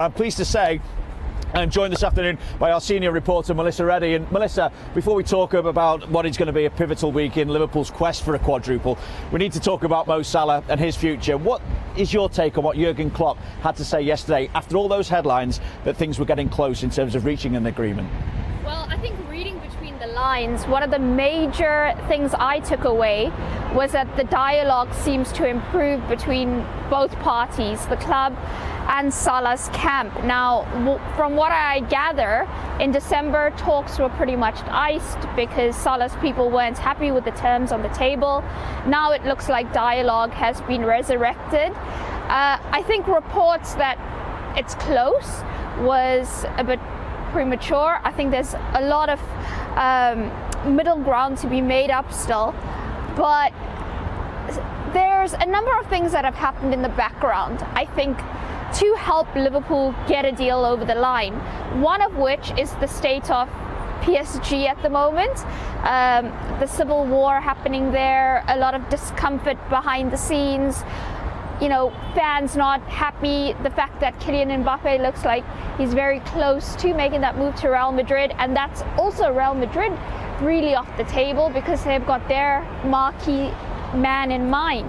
I'm pleased to say I'm joined this afternoon by our senior reporter Melissa Reddy. And Melissa, before we talk about what is going to be a pivotal week in Liverpool's quest for a quadruple, we need to talk about Mo Salah and his future. What is your take on what Jurgen Klopps had to say yesterday after all those headlines that things were getting close in terms of reaching an agreement? Well, I think reading between the lines, one of the major things I took away was that the dialogue seems to improve between both parties, the club and Salah's camp. Now, from what I gather, in December, talks were pretty much iced because Salah's people weren't happy with the terms on the table. Now it looks like dialogue has been resurrected. I think reports that it's close was a bit premature. I think there's a lot of middle ground to be made up still, but there's a number of things that have happened in the background, I think, to help Liverpool get a deal over the line. One of which is the state of PSG at the moment. The civil war happening there, a lot of discomfort behind the scenes. You know, fans not happy. The fact that Kylian Mbappe looks like he's very close to making that move to Real Madrid, and that's also Real Madrid really off the table because they've got their marquee man in mind.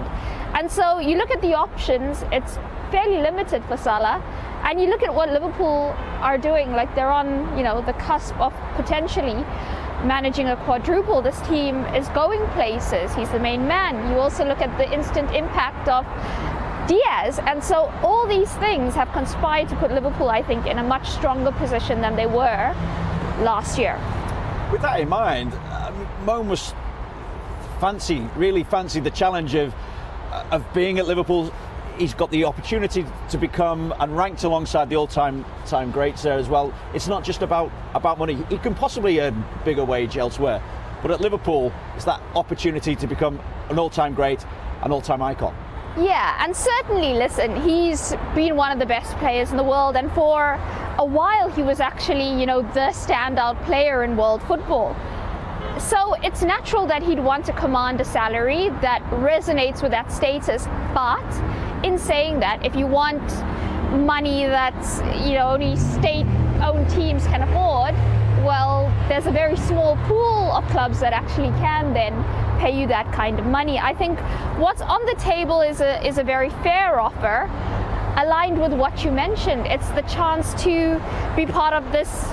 And so you look at the options, it's fairly limited for Salah, and you look at what Liverpool are doing, like they're on, you know, the cusp of potentially managing a quadruple. This team is going places. He's the main man. You also look at the instant impact of Diaz, and so all these things have conspired to put Liverpool, I think, in a much stronger position than they were last year. With that in mind, Mo must really fancy the challenge of being at Liverpool. He's got the opportunity to become and ranked alongside the all-time greats there as well. It's not just about money. He can possibly earn bigger wage elsewhere, but at Liverpool, it's that opportunity to become an all-time great, an all-time icon. Yeah, and certainly, listen, he's been one of the best players in the world, and for a while he was actually, you know, the standout player in world football. So it's natural that he'd want to command a salary that resonates with that status. But in saying that, if you want money that, you know, only state-owned teams can afford, well, there's a very small pool of clubs that actually can then pay you that kind of money. I think what's on the table is a very fair offer, aligned with what you mentioned. It's the chance to be part of this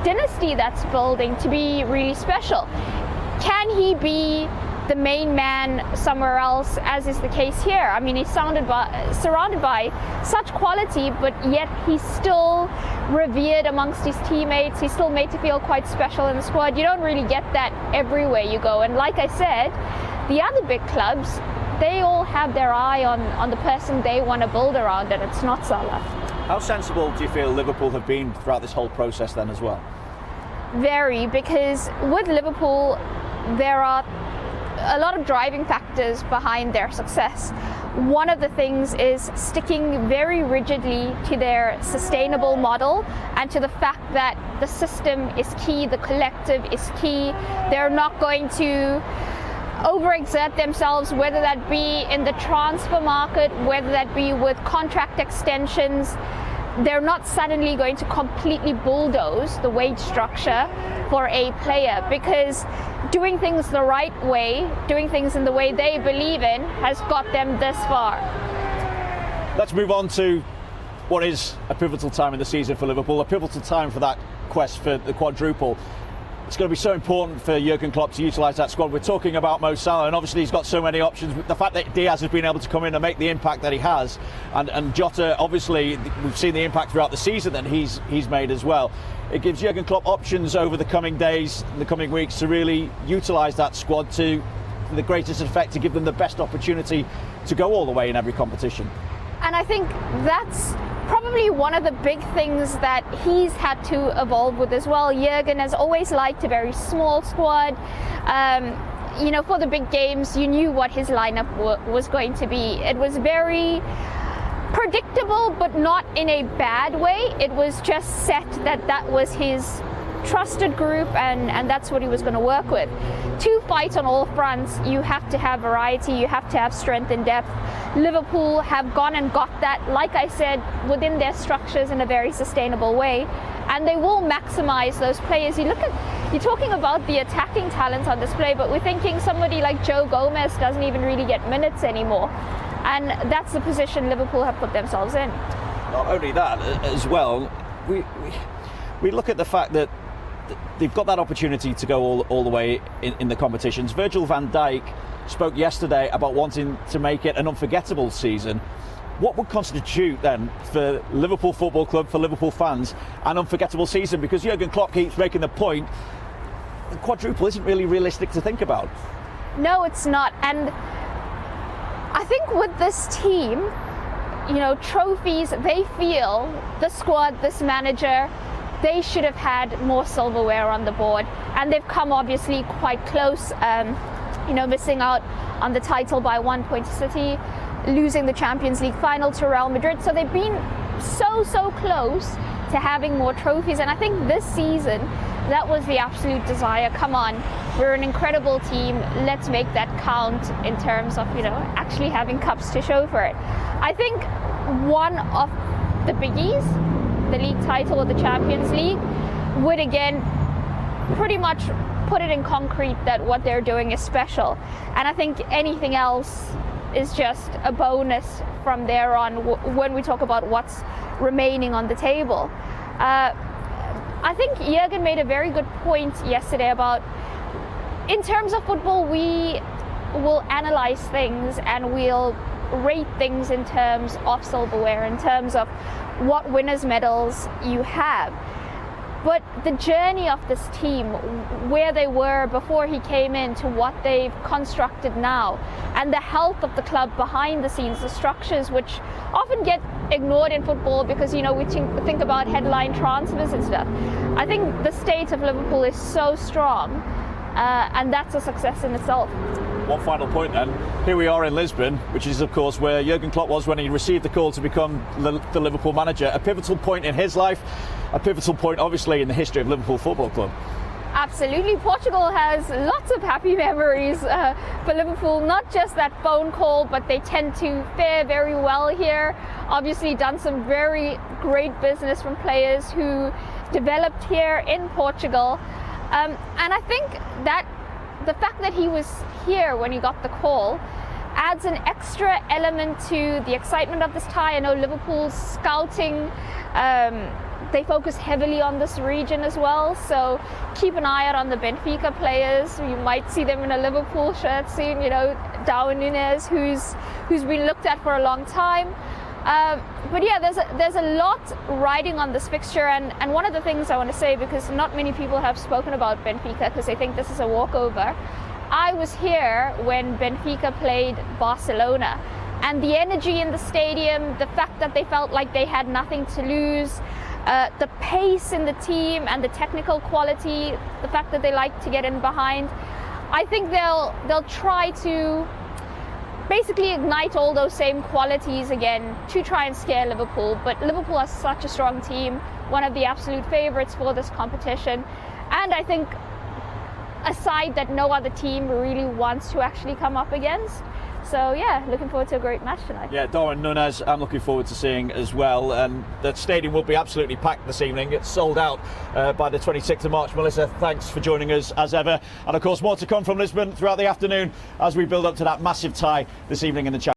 dynasty that's building, to be really special. Can he be the main man somewhere else, as is the case here? I mean, he's surrounded by such quality, but yet he's still revered amongst his teammates. He's still made to feel quite special in the squad. You don't really get that everywhere you go. And like I said, the other big clubs, they all have their eye on the person they want to build around, and it's not Salah. How sensible do you feel Liverpool have been throughout this whole process then as well? Very, because with Liverpool, there are a lot of driving factors behind their success. One of the things is sticking very rigidly to their sustainable model and to the fact that the system is key, the collective is key. They're not going to overexert themselves, whether that be in the transfer market, whether that be with contract extensions. They're not suddenly going to completely bulldoze the wage structure for a player, because doing things the right way, doing things in the way they believe in, has got them this far. Let's move on to what is a pivotal time in the season for Liverpool, a pivotal time for that quest for the quadruple. It's going to be so important for Jurgen Klopp to utilise that squad. We're talking about Mo Salah, and obviously he's got so many options. The fact that Diaz has been able to come in and make the impact that he has, and Jota, obviously, we've seen the impact throughout the season that he's made as well. It gives Jurgen Klopp options over the coming days, the coming weeks, to really utilise that squad to the greatest effect, to give them the best opportunity to go all the way in every competition. And I think that's probably one of the big things that he's had to evolve with as well. Jurgen has always liked a very small squad. You know, for the big games, you knew what his lineup was going to be. It was very predictable, but not in a bad way. It was just set that was his trusted group, and that's what he was going to work with. To fight on all fronts, you have to have variety, you have to have strength in depth. Liverpool have gone and got that, like I said, within their structures in a very sustainable way, and they will maximize those players. You're talking about the attacking talent on display, but we're thinking somebody like Joe Gomez doesn't even really get minutes anymore, and that's the position Liverpool have put themselves in. Not only that, as well, we look at the fact that they've got that opportunity to go all the way in the competitions. Virgil van Dijk spoke yesterday about wanting to make it an unforgettable season. What would constitute then for Liverpool Football Club, for Liverpool fans, an unforgettable season? Because Jurgen Klopp keeps making the point, the quadruple isn't really realistic to think about. No, it's not. And I think with this team, trophies, they feel, the squad, this manager, they should have had more silverware on the board. And they've come obviously quite close, missing out on the title by 1 point to City, losing the Champions League final to Real Madrid. So they've been so close to having more trophies. And I think this season, that was the absolute desire. Come on, we're an incredible team. Let's make that count in terms of, actually having cups to show for it. I think one of the biggies, the league title or the Champions League, would again pretty much put it in concrete that what they're doing is special. And I think anything else is just a bonus from there on when we talk about what's remaining on the table. I think Jurgen made a very good point yesterday about, in terms of football, we will analyze things and we'll rate things in terms of silverware, in terms of what winners' medals you have. But the journey of this team, where they were before he came in to what they've constructed now, and the health of the club behind the scenes, the structures which often get ignored in football because, we think about headline transfers and stuff. I think the state of Liverpool is so strong, and that's a success in itself. One final point then. Here we are in Lisbon, which is of course where Jurgen Klopp was when he received the call to become the Liverpool manager. A pivotal point in his life, a pivotal point obviously in the history of Liverpool Football Club. Absolutely. Portugal has lots of happy memories for Liverpool, not just that phone call, but they tend to fare very well here. Obviously done some very great business from players who developed here in Portugal. And I think that the fact that he was here when he got the call adds an extra element to the excitement of this tie. I know Liverpool's scouting, they focus heavily on this region as well, so keep an eye out on the Benfica players. You might see them in a Liverpool shirt soon, Darwin Núñez, who's been looked at for a long time. But yeah, there's a lot riding on this fixture, and one of the things I want to say, because not many people have spoken about Benfica because they think this is a walkover. I was here when Benfica played Barcelona, and the energy in the stadium, the fact that they felt like they had nothing to lose, the pace in the team and the technical quality, the fact that they like to get in behind, I think they'll try to basically ignite all those same qualities again to try and scare Liverpool. But Liverpool are such a strong team, one of the absolute favourites for this competition, and I think a side that no other team really wants to actually come up against. So yeah, looking forward to a great match tonight. Yeah, Darwin Núñez I'm looking forward to seeing as well, and the stadium will be absolutely packed this evening. It's sold out by the 26th of March. Melissa, thanks for joining us as ever, and of course more to come from Lisbon throughout the afternoon as we build up to that massive tie this evening in the Champions League.